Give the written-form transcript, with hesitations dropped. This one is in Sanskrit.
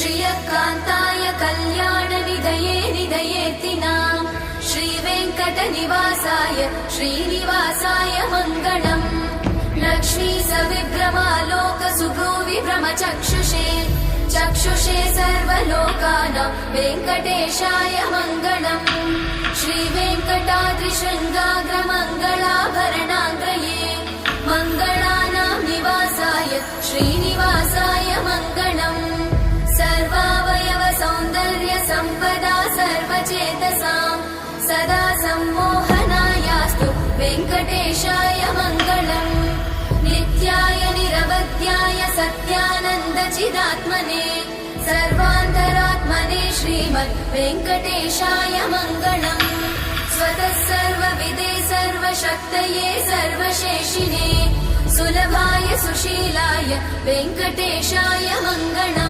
श्रियकान्ताय कल्याणनिधये निधयेतिनाम् श्रीवेङ्कटनिवासाय श्रीनिवासाय मङ्गलम्। लक्ष्मी सविभ्रमालोकसुभ्रूविभ्रमचक्षुषे चक्षुषे सर्वलोकानां वेङ्कटेशाय मङ्गलम्। श्रीवेङ्कटाद्रिशृङ्गाग्रमङ्गलाभरणाङ्गये मङ्गलानां निवासाय श्रीनिवासाय मङ्गलम्। सर्वावयव सौन्दर्य सम्पदा सर्वचेतसां सदा सम्मोहनायास्तु वेङ्कटेशाय मङ्गलम्। नित्याय निरवध्याय सत्यानन्दचिदात्मने सर्वान्तरात्मने श्रीमद् वेङ्कटेशाय मङ्गलम्। स्वतः सर्वविदे सर्वशक्तये सर्वशेषिणे सुलभाय सुशीलाय वेङ्कटेशाय मङ्गलम्।